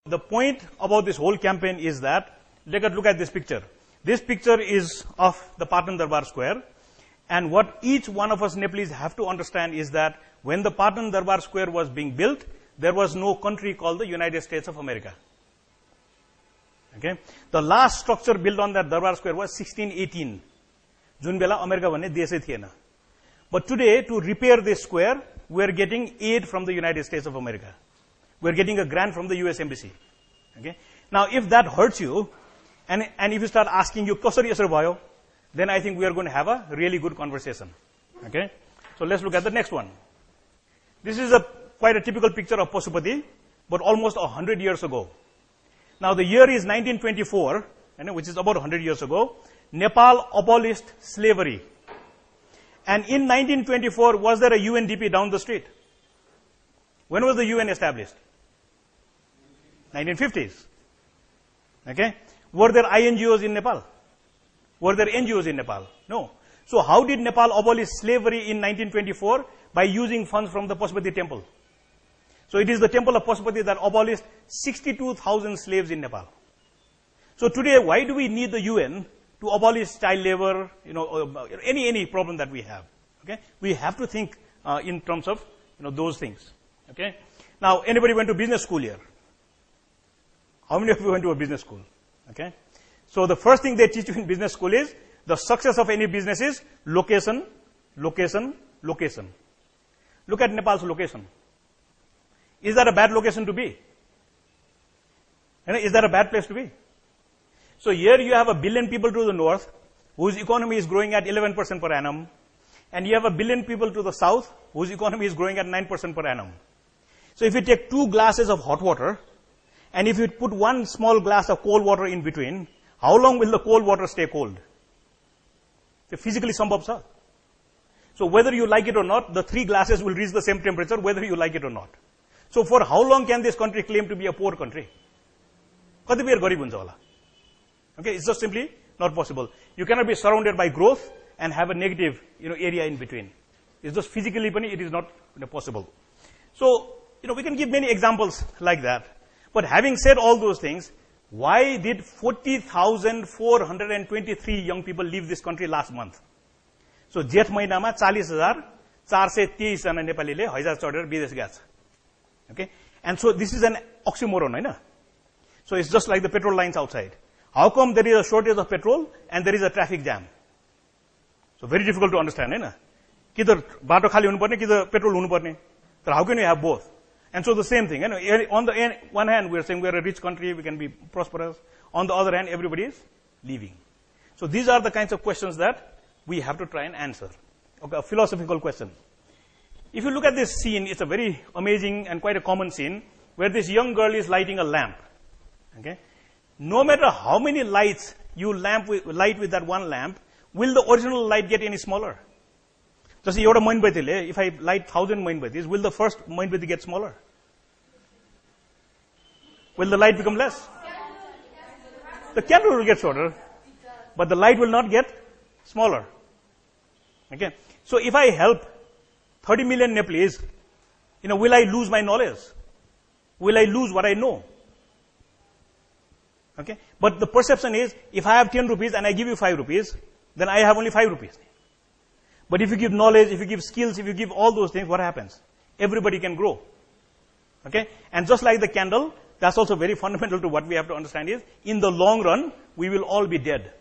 The point about this whole campaign is that, look at this picture. This picture is of the Patan Darbar Square. And what each one of us Nepalese have to understand is that when the Patan Darbar Square was being built, there was no country called the United States of America. Okay? The last structure built on that Darbar Square was 1618. Jun bela America bhanne desai थिएन. But today, to repair this square, we are getting aid from the United States of America. We are getting a grant from the US Embassy. Okay? Now, if that hurts you, and if you start asking you, कसरी यसरी भयो, then I think we are going to have a really good conversation. Okay? So let's look at the next one. This is quite a typical picture of Pasupati, but almost 100 years ago. Now the year is 1924, which is about 100 years ago. Nepal abolished slavery. And in 1924, was there a UNDP down the street? When was the UN established? 1950s. Okay? Were there INGOs in Nepal? Were there NGOs in Nepal? No. So how did Nepal abolish slavery in 1924? By using funds from the Pasupati temple. So it is the temple of Pasupati that abolished 62,000 slaves in Nepal. So today, why do we need the UN to abolish child labor, any problem that we have? Okay? We have to think in terms of those things. Okay? Now, anybody went to business school here? How many of you went to a business school? Okay? So the first thing they teach you in business school is the success of any business is location, location, location. Look at Nepal's location. Is that a bad location to be? Is that a bad place to be? So here you have 1 billion people to the north, whose economy is growing at 11% per annum, and you have 1 billion people to the south, whose economy is growing at 9% per annum. So if you take 2 glasses of hot water, and if you put 1 small glass of cold water in between, how long will the cold water stay cold? Physically sambhav cha. So whether you like it or not, the 3 glasses will reach the same temperature, whether you like it or not. So for how long can this country claim to be a poor country? Kati beer garib huncha hola. Okay, it's just simply not possible. You cannot be surrounded by growth and have a negative, area in between. It's just physically, it is not possible. So, we can give many examples like that. But having said all those things, why did 40,423 young people leave this country last month? So, जेठ महिनामा 40,423 जना नेपालीले हैजा चढेर विदेश गएछ. Okay? And so this is an oxymoron, right? So it's just like the petrol lines outside. How come there is a shortage of petrol and there is a traffic jam? So very difficult to understand, right? Kither bato khali hunu parne, kither petrol hunu parne. So how can you have both? And so the same thing, on the one hand we are saying we are a rich country, we can be prosperous. On the other hand, everybody is leaving. So these are the kinds of questions that we have to try and answer. Okay, a philosophical question. If you look at this scene, it's a very amazing and quite a common scene where this young girl is lighting a lamp. Okay? No matter how many lights you light with that one lamp, will the original light get any smaller? Just if I light 1,000 moinbatis, will the first moinbati get smaller? Will the light become less? The candle will get shorter, but the light will not get smaller. Okay? So if I help 30 million Nepalese, will I lose my knowledge? Will I lose what I know? Okay? But the perception is, if I have 10 rupees and I give you 5 rupees, then I have only 5 rupees. But if you give knowledge, if you give skills, if you give all those things, what happens? Everybody can grow. Okay? And just like the candle, that's also very fundamental to what we have to understand is, in the long run, we will all be dead.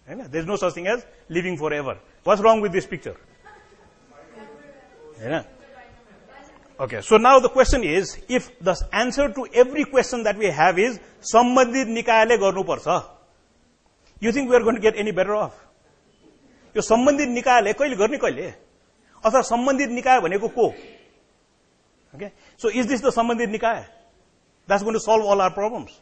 There's no such thing as living forever. What's wrong with this picture? Yeah. Okay, so now the question is, if the answer to every question that we have is, Sambandhit Nikayale garnu parcha, you think we are going to get any better off? Yo Sambandhit Nikayale kaile गर्ने kaile? अथवा Sambandhit Nikaya भनेको को? Okay, so is this the Sambandhit Nikaya? That's going to solve all our problems.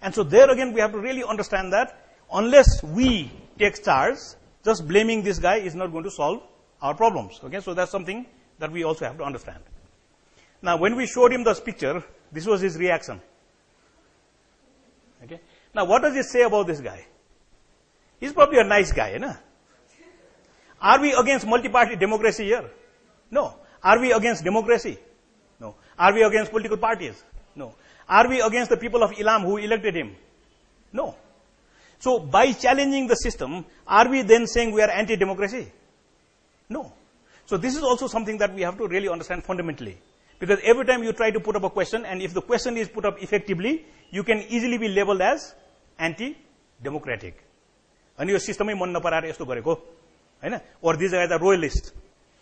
And so there again, we have to really understand that unless we take charge, just blaming this guy is not going to solve our problems. Okay, so that's something that we also have to understand. Now, when we showed him this picture, this was his reaction. Okay. Now, what does it say about this guy? He's probably a nice guy, na? Are we against multi-party democracy here? No. Are we against democracy? No. Are we against political parties? No. Are we against the people of Ilam who elected him? No. So by challenging the system, are we then saying we are anti-democracy? No. So this is also something that we have to really understand fundamentally. Because every time you try to put up a question, and if the question is put up effectively, you can easily be labeled as anti-democratic. And your system is मन नपराएर यस्तो गरेको हैन, or these guys are royalists.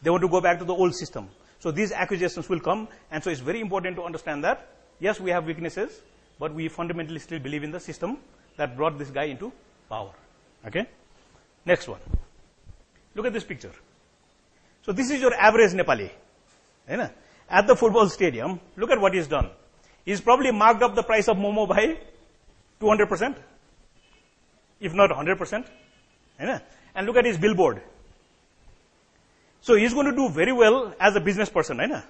They want to go back to the old system. So these accusations will come, and so it's very important to understand that, yes, we have weaknesses, but we fundamentally still believe in the system that brought this guy into power. Okay? Next one. Look at this picture. So this is your average Nepali. Right? At the football stadium, look at what he's done. He's probably marked up the price of Momo by 200%, if not 100%. Right? And look at his billboard. So he's going to do very well as a business person. Right?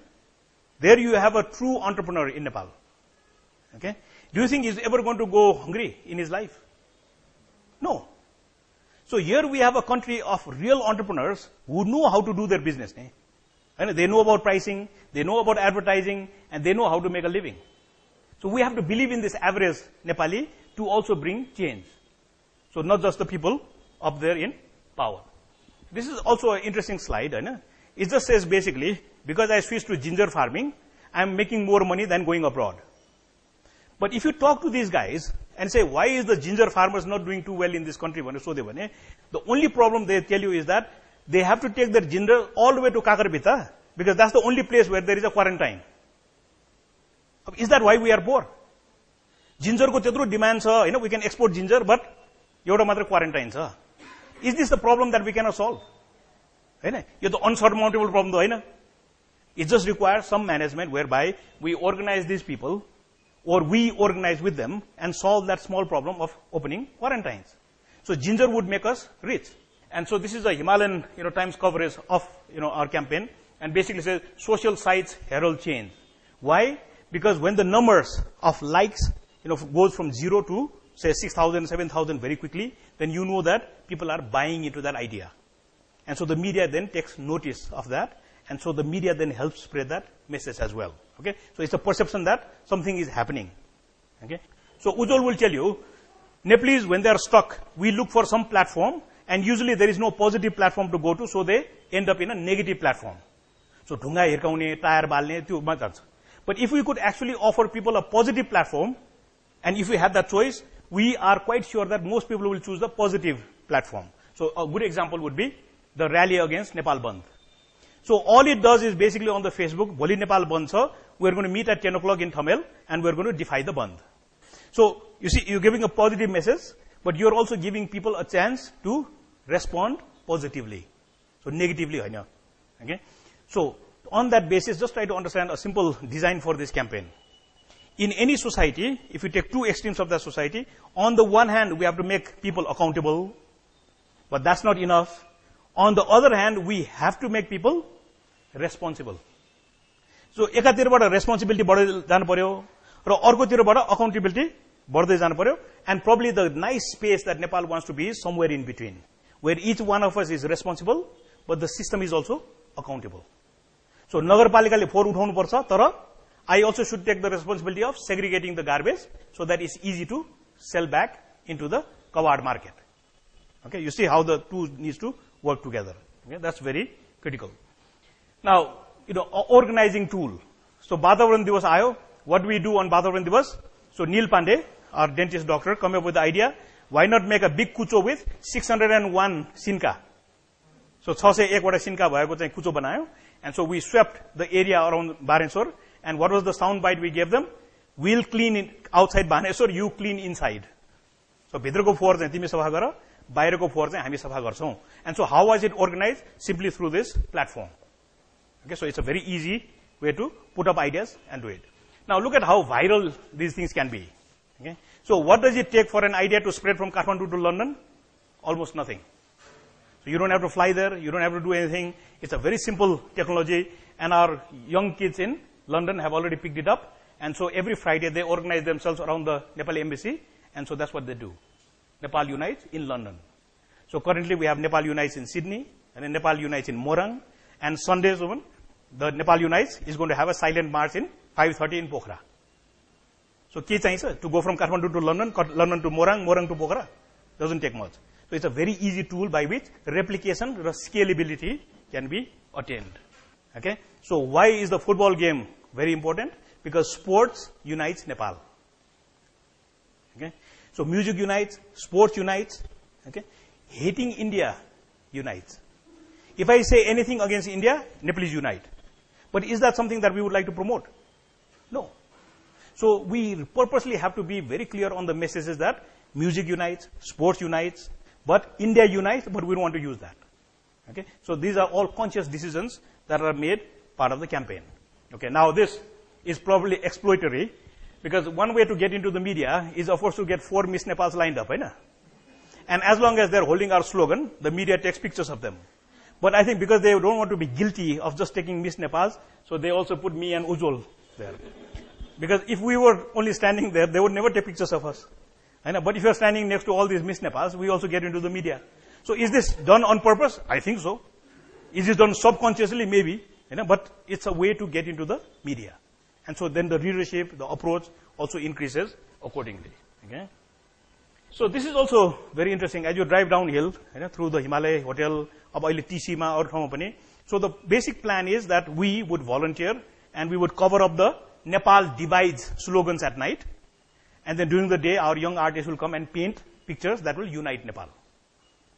There you have a true entrepreneur in Nepal. Okay? Do you think he's ever going to go hungry in his life? No. So here we have a country of real entrepreneurs who know how to do their business. And they know about pricing, they know about advertising, and they know how to make a living. So we have to believe in this average Nepali to also bring change. So not just the people up there in power. This is also an interesting slide. It just says basically, because I switched to ginger farming, I'm making more money than going abroad. But if you talk to these guys and say, why is the ginger farmers not doing too well in this country? The only problem they tell you is that they have to take their ginger all the way to Kakarpita because that's the only place where there is a quarantine. Is that why we are poor? Ginger ko त्यत्रो demand छ, we can export ginger, but एउटा मात्र quarantine छ. Is this the problem that we cannot solve? यो त unsurmountable problem though, Hahn? It just requires some management whereby we organize these people or we organize with them and solve that small problem of opening quarantines. So ginger would make us rich. And so this is a Himalayan Times coverage of our campaign, and basically says social sites herald change. Why? Because when the numbers of likes goes from 0 to say 6,000, 7,000 very quickly, then you know that people are buying into that idea. And so the media then takes notice of that, and so the media then helps spread that message as well. Okay? So it's a perception that something is happening. Okay? So Ujjwal will tell you, Nepalese, when they are stuck, we look for some platform, and usually there is no positive platform to go to, so they end up in a negative platform. So ढुङ्गा हिर्काउने, tyre बाल्ने, त्यो मा जान्छ. But if we could actually offer people a positive platform, and if we had that choice, we are quite sure that most people will choose the positive platform. So a good example would be the rally against Nepal Bandh. So all it does is basically on the Facebook, Bholi Nepal Bandh cha, we're going to meet at 10 o'clock in Thamel, and we're going to defy the Bandh. So you see, you're giving a positive message, but you're also giving people a chance to respond positively. So negatively, okay? So on that basis, just try to understand a simple design for this campaign. In any society, if you take two extremes of that society, on the one hand, we have to make people accountable, but that's not enough. On the other hand, we have to make people responsible. So एकातिरबाट responsibility बढ्दै जानु पर्यो र अर्कोतिरबाट accountability बढ्दै जानु पर्यो, and probably the nice space that Nepal wants to be is somewhere in between, where each one of us is responsible, but the system is also accountable. So नगरपालिकाले फोहोर उठाउनु पर्छ, तर I also should take the responsibility of segregating the garbage so that it's easy to sell back into the covered market. Okay, you see how the two needs to work together. Okay, that's very critical. Now, organizing tool. So Vatavaran Divas aayo. What do we do on Vatavaran Divas? So Neil Pandey, our dentist doctor, come up with the idea, why not make a big kucho with 601 sinka? So 601 वटा sinka भएको चाहिँ kucho बनायो, and so we swept the area around Baneswar. And what was the sound bite we gave them? We'll clean outside Baneswar, you clean inside. So भित्रको फोहोर चाहिँ तिमी सफा गर, बाहिरको फोहोर चाहिँ हामी सफा गर्छौं. And so how was it organized? Simply through this platform. Okay, so it's a very easy way to put up ideas and do it. Now look at how viral these things can be. Okay? So what does it take for an idea to spread from Kathmandu to London? Almost nothing. So you don't have to fly there, you don't have to do anything. It's a very simple technology, and our young kids in London have already picked it up, and so every Friday they organize themselves around the Nepali embassy, and so that's what they do. Nepal Unites in London. So currently we have Nepal Unites in Sydney, and then Nepal Unites in Morang, and Sundays even, the Nepal Unites is going to have a silent march in 5:30 in Pokhara. So, ke चाहिन्छ to go from Kathmandu to London, London to Morang, Morang to Pokhara. Doesn't take much. So, it's a very easy tool by which replication or scalability can be attained. Okay. So, why is the football game very important? Because sports unites Nepal. Okay. So, music unites, sports unites. Okay. Hating India unites. If I say anything against India, Nepalese unite. But is that something that we would like to promote? No. So, we purposely have to be very clear on the messages that music unites, sports unites, but India unites, but we don't want to use that. Okay. So, these are all conscious decisions that are made part of the campaign. Okay. Now, this is probably exploitatory, because one way to get into the media is, of course, to get 4 Miss Nepals lined up, right? And as long as they're holding our slogan, the media takes pictures of them. But I think because they don't want to be guilty of just taking Miss Nepals, so they also put me and Ujjwal there. Because if we were only standing there, they would never take pictures of us. But if you're standing next to all these Miss Nepals, we also get into the media. So is this done on purpose? I think so. Is this done subconsciously? Maybe. But it's a way to get into the media. And so then the readership, the approach also increases accordingly. Okay. So this is also very interesting. As you drive downhill through the Himalaya Hotel, TC or company. So the basic plan is that we would volunteer and we would cover up the Nepal divides slogans at night. And then during the day, our young artists will come and paint pictures that will unite Nepal.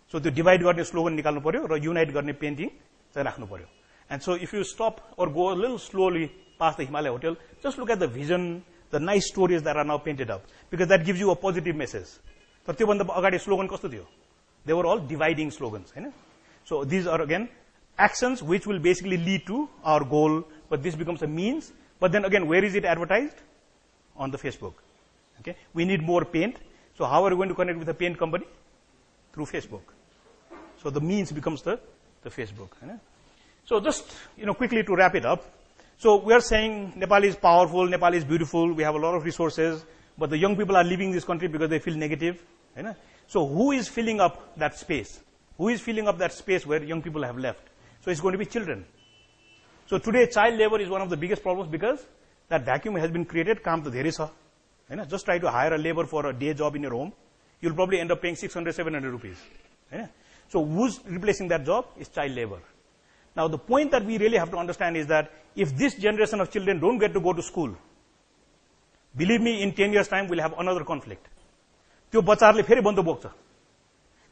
So the divide गर्ने slogan निकाल्नु पर्यो र unite गर्ने painting चाहिँ राख्नु पर्यो. And so if you stop or go a little slowly past the Himalaya Hotel, just look at the vision, the nice stories that are now painted up, because that gives you a positive message. तर त्यो भन्दा अगाडि slogan कस्तो थियो? They were all dividing slogans. So these are again actions which will basically lead to our goal, but this becomes a means. But then again, where is it advertised? On the Facebook. Okay. We need more paint. So how are we going to connect with the paint company? Through Facebook. So the means becomes the Facebook. So just quickly to wrap it up. So we are saying Nepal is powerful, Nepal is beautiful, we have a lot of resources, but the young people are leaving this country because they feel negative. So who is filling up that space? Who is filling up that space where young people have left? So it's going to be children. So today child labor is one of the biggest problems because that vacuum has been created. Kaam to धेरै छ. Just try to hire a labor for a day job in your home. You'll probably end up paying 600, 700 rupees. So who's replacing that job is child labor. Now the point that we really have to understand is that if this generation of children don't get to go to school, believe me, in 10 years time we'll have another conflict. त्यो बच्चाहरुले फेरि बन्द बोक्छ.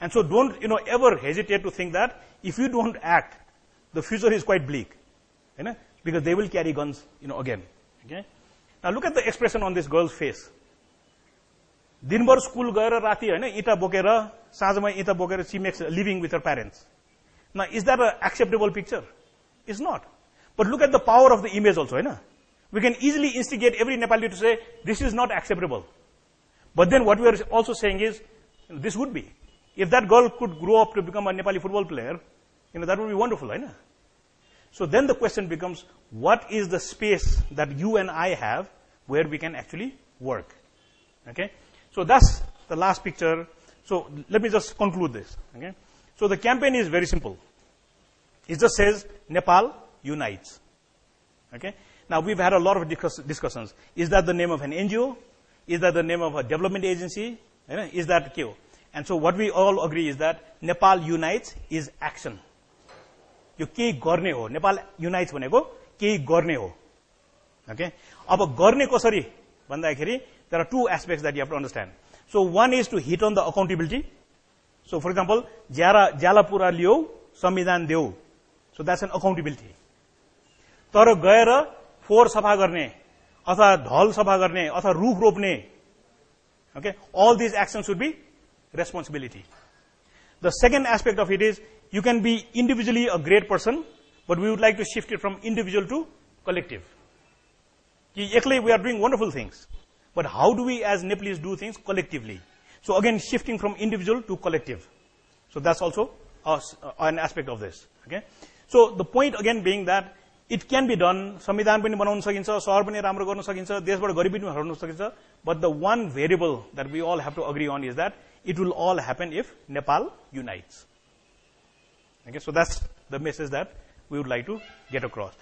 And so don't ever hesitate to think that if you don't act, the future is quite bleak. Because they will carry guns again. Okay? Now look at the expression on this girl's face. दिनभर school गएर राति इटा बोकेर साँझमा इटा बोकेर she makes a living with her parents. Now is that an acceptable picture? It's not. But look at the power of the image also. We can easily instigate every Nepali to say this is not acceptable. But then what we are also saying is this would be. If that girl could grow up to become a Nepali football player, that would be wonderful. So then the question becomes, what is the space that you and I have where we can actually work? Okay. So that's the last picture. So let me just conclude this. Okay. So the campaign is very simple. It just says Nepal unites. Okay. Now we've had a lot of discussions. Is that the name of an NGO? Is that the name of a development agency? Is that KO? And so what we all agree is that Nepal unites is action. यो केही गर्ने हो. Nepal unites भनेको केही गर्ने हो. Okay. अब गर्ने कसरी भन्दाखेरि there are two aspects that you have to understand. So one is to hit on the accountability. So for example, ज्याला पुरा लियो संविधान देऊ. So that's an accountability. तर गएर फोहोर सफा गर्ने अथवा ढल सफा गर्ने अथवा रुख रोप्ने, okay, all these actions should be responsibility. The second aspect of it is you can be individually a great person, but we would like to shift it from individual to collective. Actually, we are doing wonderful things, but how do we as Nepalese do things collectively? So again, shifting from individual to collective. So that's also an aspect of this. Okay. So the point again being that it can be done. संविधान पनि बनाउन सकिन्छ, शहर पनि राम्रो गर्न सकिन्छ, देशबाट गरिबी पनि हटाउन सकिन्छ. But the one variable that we all have to agree on is that it will all happen if Nepal unites. Okay, so that's the message that we would like to get across.